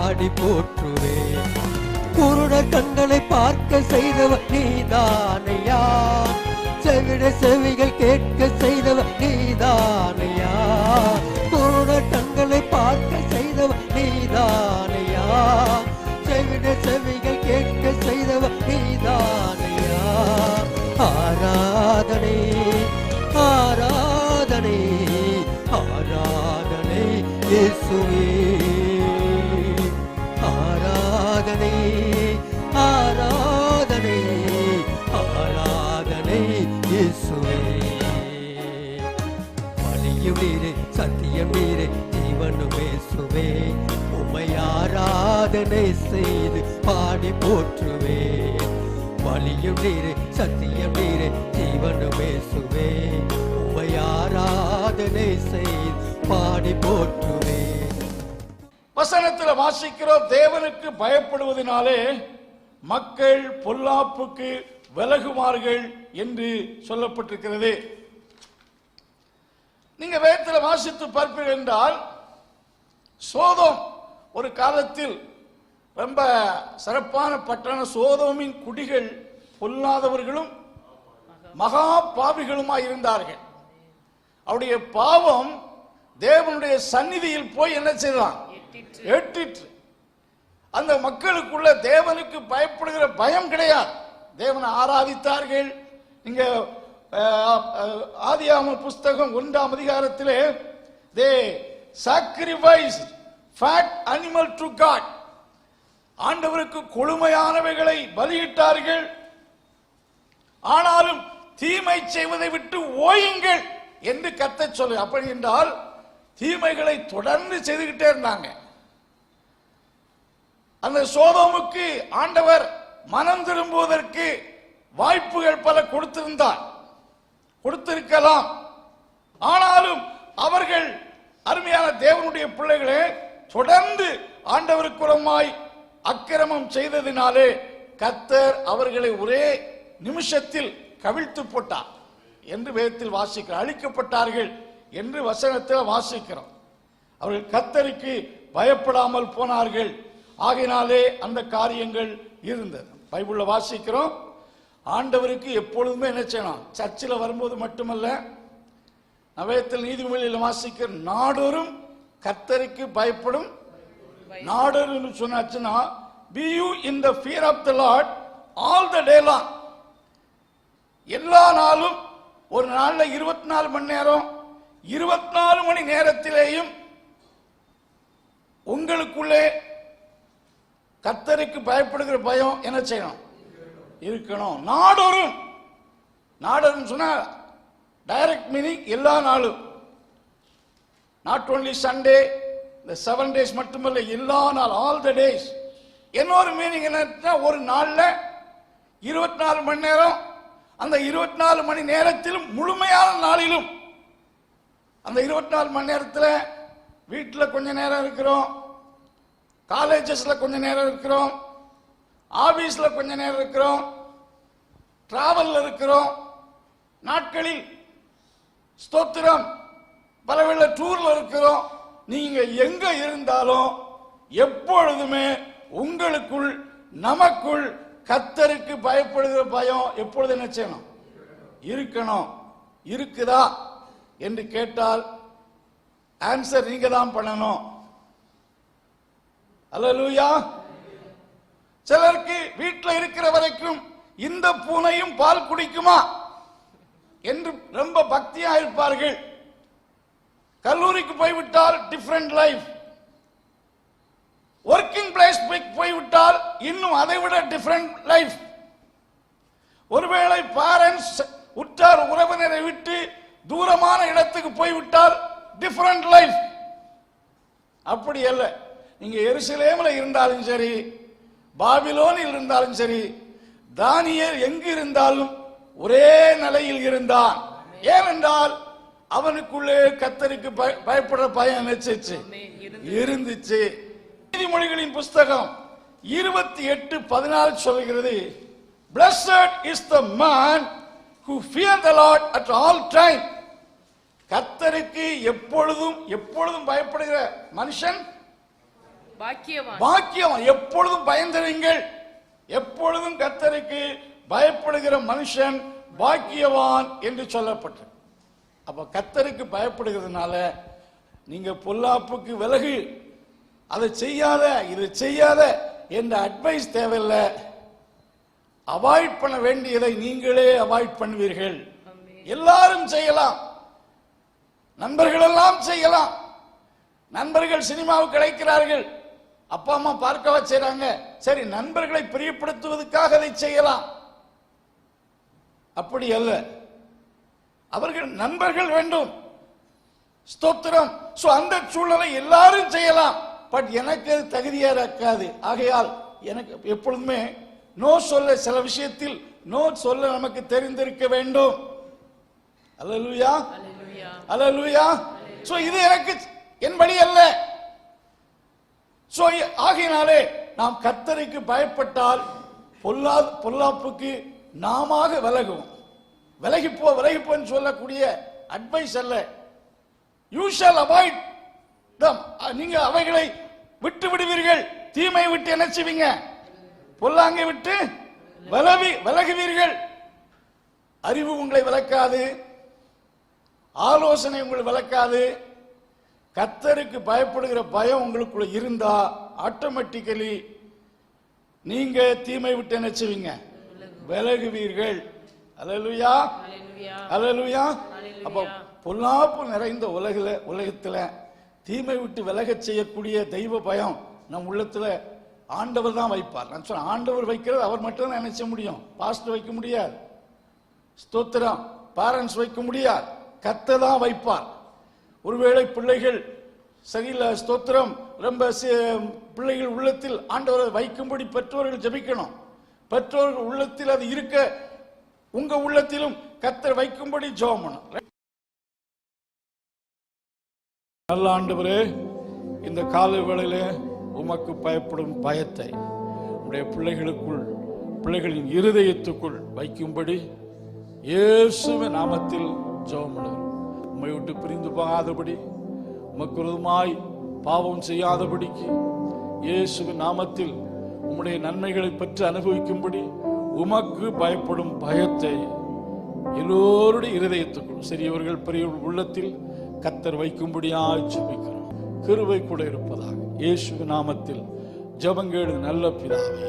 பாடி போற்றுவே. குருட கண்களை பார்க்க செய்தவர் நீதானையா, செவிட செவிகள் கேட்க செய்தவர் நீதானையா. குருட கண்களை பார்க்க செய்தவர் நீதானையா, செவிட செவிகள் கேட்க செய்தவர் நீதானையா. ஆராதனை ஆராதனை ஆராதனை இயேசுவே, ஆராதனை ஆராதனை ஆராதனை இயேசுவே. வழியும் நீரே சத்தியம் நீரே ஜீவனும் இயேசுவே, உம்மை ஆராதனை செய்து பாடி போற்றுவே. வழியும் நீரே சத்தியம் நீரே ஜீவனும் இயேசுவே, உம்மை ஆராதனை செய்து பாடி போற்றுவே. வசனத்தில் வாசிக்கிறோம், தேவனுக்கு பயப்படுவதனாலே மக்கள் பொல்லாப்புக்கு விலகுவார்கள் என்று சொல்லப்பட்டிருக்கிறது. நீங்க வேதத்தில் வாசித்து பார்ப்பீர்கள் என்றால், சோதோம் ஒரு காலத்தில் ரொம்ப சிறப்பான பட்டணம். சோதோமின் குடிகள் பொல்லாதவர்களும் மகா பாவிகளுமாய் இருந்தார்கள். அவருடைய பாவம் தேவனுடைய சந்நிதியில் போய் என்ன செய்தான்? எட்டிற்று. அந்த மக்களுக்குள்ள தேவனுக்கு பயப்படுகிற பயம் கிடையாது. தேவனை ஆராதித்தார்கள். நீங்க ஆதியாகம புஸ்தகம் 1ஆம் அதிகாரத்திலே they sacrificed fat animal to God, ஆண்டவருக்கு கொழுமையானவைகளை பலியிட்டார்கள். ஆனாலும் தீமை செய்வதை விட்டு ஓயுங்கள் என்று கர்த்தர் சொல்ல. அப்படி என்றால் தீமைகளை தொடர்ந்து செய்துகிட்டே இருந்தாங்க. அந்த சோதோமுக்கு ஆண்டவர் மனம் திரும்புவதற்கு வாய்ப்புகள் பல கொடுத்திருக்கலாம். ஆனாலும் அவர்கள் அருமையான தேவனுடைய பிள்ளைகளே தொடர்ந்து ஆண்டவருக்குறமாய் அக்கிரமம் செய்ததினாலே கர்த்தர் அவர்களை ஒரே நிமிஷத்தில் கவிழ்த்து போட்டார் என்று வேதத்தில் வாசிக்கிறோம். அழிக்கப்பட்டார்கள் என்று வசனத்தில் வாசிக்கிறோம். அவர்கள் கர்த்தருக்கு பயப்படாமல் போனார்கள். ஆகையினாலே அந்த காரியங்கள் இருந்தது. பைபிள்ல வாசிக்கிறோம், ஆண்டவருக்கு எப்பொழுதுமே என்ன செய்யணும்? சர்ச்சில் வரும்போது மட்டுமல்ல, நவேத்தில் நீதிமொழியில் வாசிக்கிற நாடோறும் கர்த்தருக்கு பயப்படும். நாடோறும் சொன்னாச்சுன்னா be you in the fear of the Lord all the day long. எல்லா நாளும், ஒரு நாள்ல 24 மணி நேரம், 24 மணி நேரத்திலேயும் உங்களுக்குள்ளே கர்த்தருக்கு பயப்படுகிற பயம் என்ன செய்யணும்? இருக்கணும். நாடோறும். நாடோறும் சொன்னா டைரக்ட் மீனிங் எல்லா நாளும். நாட் ஓன்லி சண்டே, இந்த 7 days மட்டுமல்ல, எல்லா நாள், ஆல் த டேஸ். இன்னொரு மீனிங் என்ன? ஒரு நாள்ல 24 மணி நேரம், அந்த 24 மணி நேரத்திலும் முழுமையான நாளிலும். அந்த 24 மணி நேரத்தில் வீட்டில் கொஞ்ச நேரம் இருக்கிறோம், காலேஜஸ்ல கொஞ்ச நேரம் இருக்கிறோம், ஆபீஸ்ல கொஞ்ச நேரம் இருக்கிறோம், டிராவல்ல இருக்கிறோம். நாட்களில் ஸ்தோத்திரம் பலவேளை டூர்ல இருக்கிறோம். நீங்க எங்க இருந்தாலும் எப்பொழுதுமே உங்களுக்குள் நமக்குள் கர்த்தருக்கு பயப்படுகிற பயம் எப்பொழுது என்ன செய்யணும்? இருக்கணும். இருக்குதா என்று கேட்டால் ஆன்சர் நீங்க தான் பண்ணணும். அல்லேலூயா. சிலருக்கு வீட்டில் இருக்கிற வரைக்கும் இந்த பூனையும் பால் குடிக்குமா என்று ரொம்ப பக்தியா இருப்பார்கள். கல்லூரிக்கு போய்விட்டால் டிஃபரெண்ட் லைஃப், ஒர்க்கிங் பிளேஸ் போய்விட்டால் இன்னும் அதை விட டிஃபரெண்ட் லைஃப். ஒருவேளை பேரண்ட்ஸ் உற்றார் உறவினரை விட்டு தூரமான இடத்துக்கு போய்விட்டால் டிஃபரெண்ட் லைஃப். அப்படி அல்ல. நீங்க எருசலேமில் இருந்தாலும் சரி, பாபிலோனில் இருந்தாலும் சரி, தானியேல் எங்கு இருந்தாலும் ஒரே நிலையில் இருந்தான். ஏனென்றால் அவனுக்குள்ளே கர்த்தருக்கு பயப்படுற பயம் இருந்துச்சு. நீதிமொழிகளின் புஸ்தகம் 28:14 சொல்கிறது, Blessed is the man who fear the Lord at all time. கர்த்தருக்கு எப்பொழுதும் பயப்படுகிற மனுஷன் பாக்கியவான். பாக்கியம். எப்பொழுதும் பயந்திருங்கள். எப்பொழுதும் கர்த்தருக்கு பயப்படுகிற மனுஷன் பாக்கியவான் என்று சொல்லப்பட்டது. அப்ப கர்த்தருக்கு பயப்படுகிறதுனால நீங்க பொல்லாப்புக்கு விலகு, அதை செய்யாத இதை செய்யாத என்ற அட்வைஸ் தேவையில்லை. அவாய்ட் பண்ண வேண்டியதை நீங்களே அவாய்ட் பண்ணுவீர்கள். எல்லாரும் செய்யலாம், நண்பர்கள் எல்லாம் செய்யலாம். நண்பர்கள் சினிமாவுக்கு அழைக்கிறார்கள், அப்பா அம்மா பார்க்க வச்சாங்க, சரி நண்பர்களை பிரியப்படுத்துவதற்காக அதை செய்யலாம். அப்படி அல்ல, அவர்கள் நண்பர்கள் வேண்டும். ஸ்தோத்திரம். அந்த சூழலை எல்லாரும் செய்யலாம். பட் எனக்கு அது தகுதியா இருக்காது. ஆகையால் எனக்கு எப்பொழுதுமே நோ சொல்ல, சில விஷயத்தில் நோ சொல்ல நமக்கு தெரிந்திருக்க வேண்டும். அல்லேலூயா, அல்லேலூயா. சோ இது எனக்கு என் வழி அல்ல. சோ ஆகையினாலே நாம் கர்த்தருக்கு பயப்பட்டால் பொல்லாப்புக்கு நாம விலகுவோம். விலகிப்போன்னு சொல்லக்கூடிய அட்வைஸ் அல்ல. யூ ஷால் அவாய்ட் தம். நீங்க அவைகளை விட்டு விடுவீர்கள். தீமை விட்டு என்ன செய்வீங்க? பொல்லாங்கை விட்டு விலகுவீர்கள். அறிவு உங்களை விலக்காது, ஆலோசனை உங்களை விலக்காது. கர்த்தருக்கு பயப்படுகிற பயம் உங்களுக்குள்ள இருந்தா ஆட்டோமேட்டிக்கலி நீங்க தீமை விட்டு என்ன செய்வீங்க? விலகுவீர்கள். அல்லேலூயா, அல்லேலூயா. அப்ப பொல்லாப்பு நிறைந்த உலகத்துல தீமை விட்டு விலகச் செய்யக்கூடிய தெய்வ பயம் நம் உள்ளத்துல ஆண்டவர் தான் வைப்பார். நான் சொல்றேன், ஆண்டவர் வைக்கிறது அவர் மட்டும் தான் நினைச்ச முடியும். பாஸ்டர் வைக்க முடியாது. ஸ்தோத்திரம். பேரண்ட்ஸ் வைக்க முடியாது. கர்த்தர் தான் வைப்பார். ஒருவேளை பிள்ளைகள் சரியில்லை, ஸ்தோத்திரம், ரொம்ப பிள்ளைகள் உள்ளத்தில் ஆண்டவரை வைக்கும்படி பெற்றோர்கள் ஜெபிக்கணும். பெற்றோர்கள் உள்ளத்தில் அது இருக்க உங்க உள்ளத்திலும் கர்த்தர் வைக்கும்படி ஜெபம் பண்ணணும். நல்ல ஆண்டவரே, இந்த காலை வேளையிலே உமக்கு பயப்படும் பயத்தை உடைய பிள்ளைகளின் இருதயத்துக்குள் வைக்கும்படி இயேசுவின் நாமத்தில் ஜெபம் பண்ணுகிறோம். உம்மை விட்டு பிரிந்து போகாதபடி, உமக்கு விரோதமாய் பாவம் செய்யாதபடிக்கு இயேசுவின் நாமத்தில் உம்முடைய நன்மைகளை பெற்று அனுபவிக்கும்படி உமக்கு பயப்படும் பயத்தை எல்லோருடைய இருதயத்துக்குள், சிறியவர்கள் பெரியவர்கள் உள்ளத்தில் கர்த்தர் வைக்கும்படியாய் ஜெபிக்கிறோம். கிருபை கூட இருப்பதாக இயேசுவின் நாமத்தில் ஜெபங்கேடு நல்ல பிதாவே.